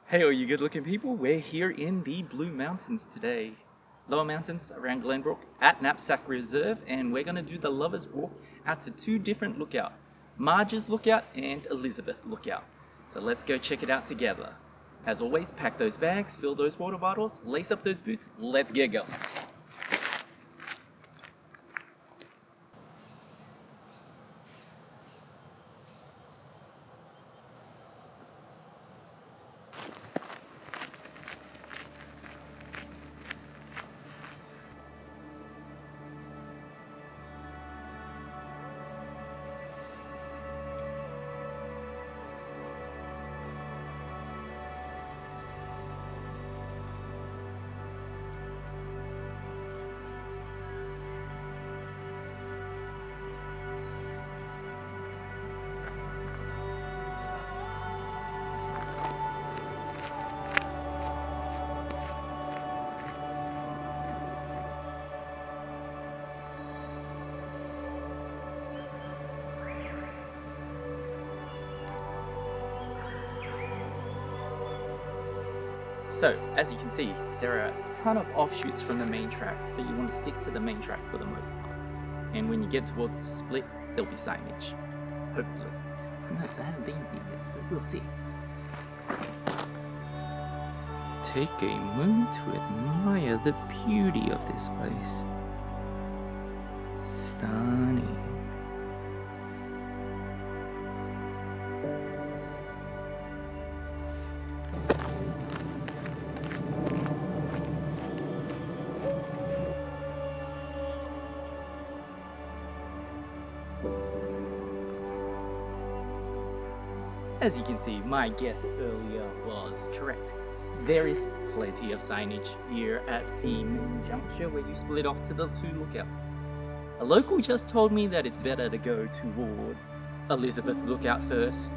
Hey all you good looking people, we're here in the Blue Mountains today. Lower Mountains around Glenbrook at Knapsack Reserve, and we're going to do the Lovers Walk out to two different lookouts, Marge's Lookout and Elizabeth Lookout. So let's go check it out together. As always, pack those bags, fill those water bottles, lace up those boots, let's get going. So, as you can see, there are a ton of offshoots from the main track, but you want to stick to the main track for the most part. And when you get towards the split, there'll be signage. Hopefully. Who knows, I haven't been here yet, but we'll see. Take a moment to admire the beauty of this place. Stunning. As you can see, my guess earlier was correct. There is plenty of signage here at the main juncture where you split off to the two lookouts. A local just told me that it's better to go towards Elizabeth Lookout first,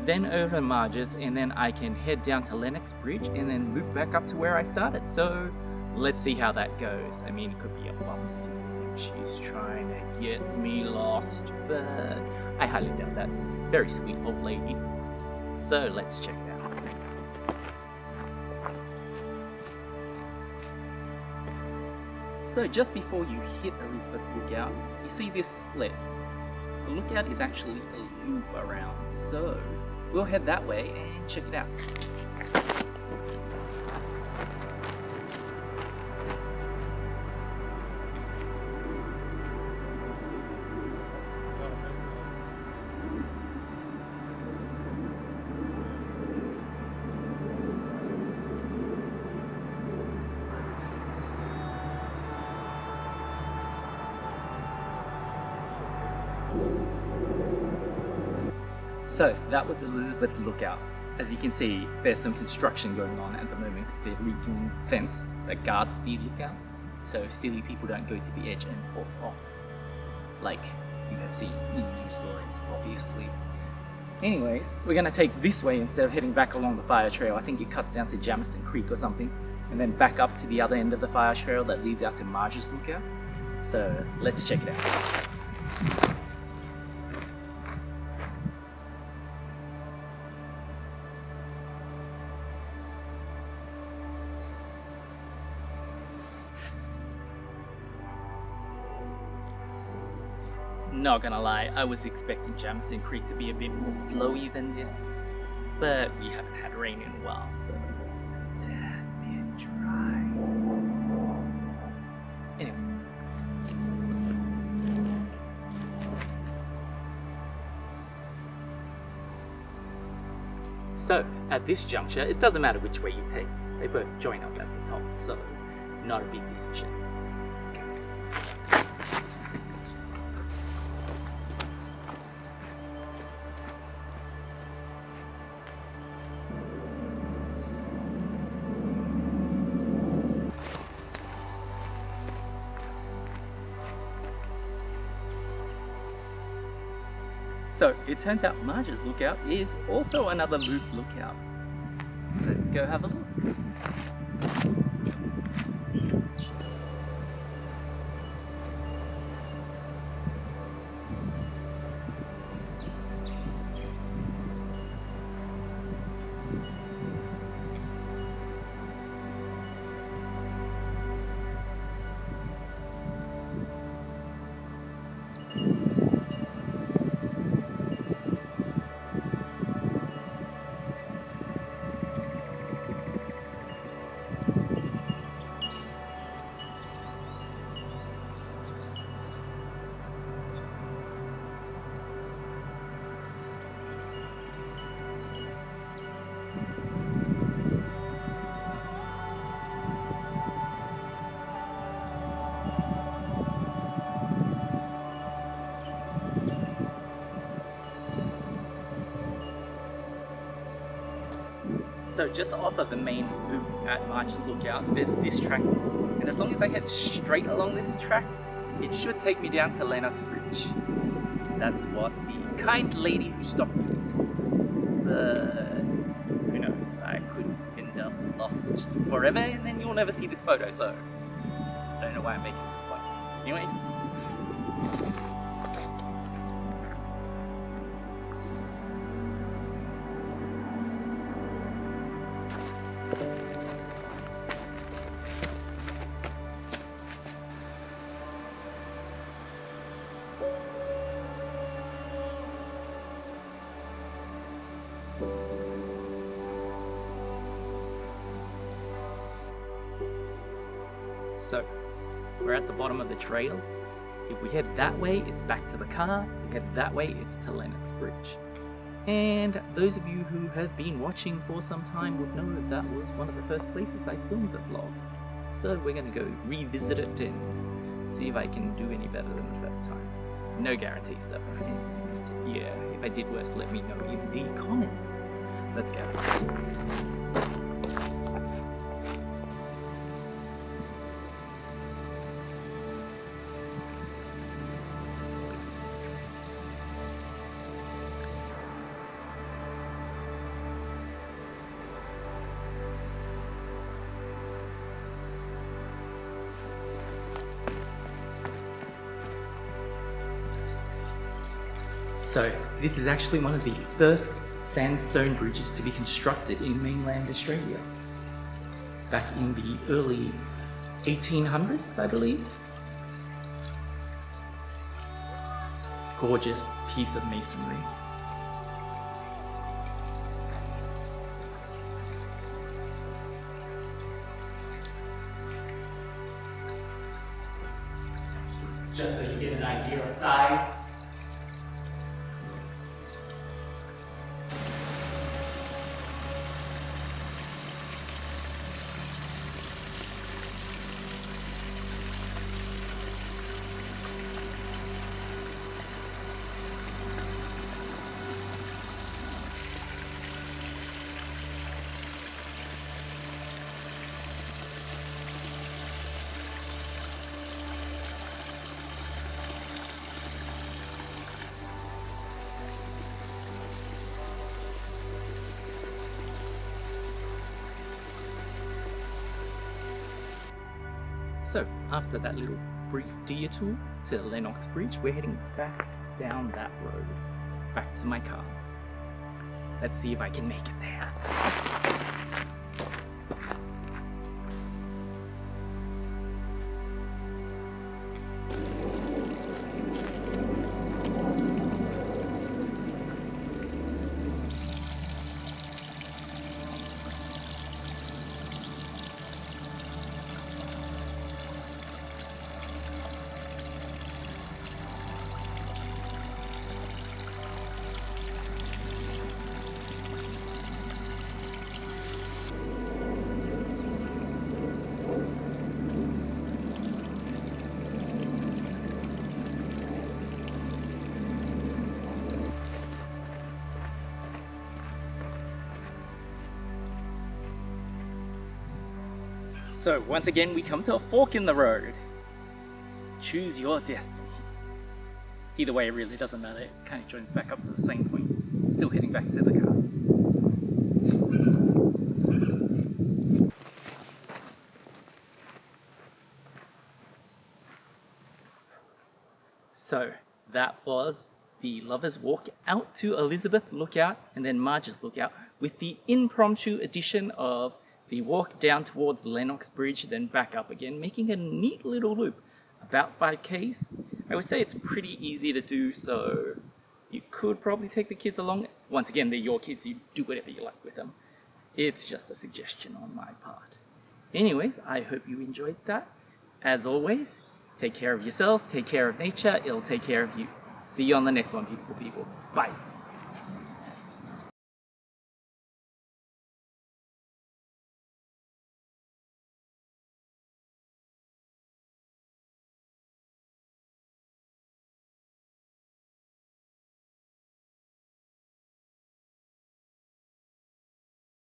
then over Marge's, and then I can head down to Lennox Bridge and then loop back up to where I started. So let's see how that goes. I mean, it could be a bum stick. She's trying to get me lost, but I highly doubt that. Very sweet old lady. So let's check it out. So just before you hit Elizabeth Lookout, you see this split. The lookout is actually a loop around, so we'll head that way and check it out. So that was Elizabeth Lookout. As you can see, there's some construction going on at the moment because they're redoing the fence that guards the lookout, so silly people don't go to the edge and fall off, like you have seen in news stories, obviously. Anyways, we're going to take this way instead of heading back along the fire trail. I think it cuts down to Jamison Creek or something, and then back up to the other end of the fire trail that leads out to Marge's Lookout. So let's check it out. Not gonna lie, I was expecting Jamison Creek to be a bit more flowy than this, but we haven't had rain in a while, so it's a tad bit dry. Anyways. So, at this juncture, it doesn't matter which way you take. They both join up at the top, so not a big decision. Let's go. So, it turns out Marge's Lookout is also another loop lookout. Let's go have a look. So just off of the main loop at March's Lookout, there's this track, and as long as I head straight along this track, it should take me down to Lennox Bridge. That's what the kind lady who stopped me told me. But who knows, I could end up lost forever and then you'll never see this photo, so I don't know why I'm making this point. Anyways. So, we're at the bottom of the trail. If we head that way, it's back to the car. If we head that way, it's to Lennox Bridge. And those of you who have been watching for some time would know that was one of the first places I filmed a vlog. So we're going to go revisit it and see if I can do any better than the first time. No guarantees though. And yeah, if I did worse, let me know in the comments. Let's go. So, this is actually one of the first sandstone bridges to be constructed in mainland Australia. Back in the early 1800s, I believe. Gorgeous piece of masonry. Just so you get an idea of size. So, after that little brief detour to Lennox Bridge, we're heading back down that road, back to my car. Let's see if I can make it there. So, once again, we come to a fork in the road. Choose your destiny. Either way, it really doesn't matter. It kind of joins back up to the same point. Still heading back to the car. So, that was the Lovers Walk out to Elizabeth Lookout and then Marge's Lookout with the impromptu addition of the walk down towards Lennox Bridge, then back up again, making a neat little loop, about 5Ks. I would say it's pretty easy to do, so you could probably take the kids along. Once again, they're your kids, you do whatever you like with them. It's just a suggestion on my part. Anyways, I hope you enjoyed that. As always, take care of yourselves, take care of nature, it'll take care of you. See you on the next one, beautiful people. Bye.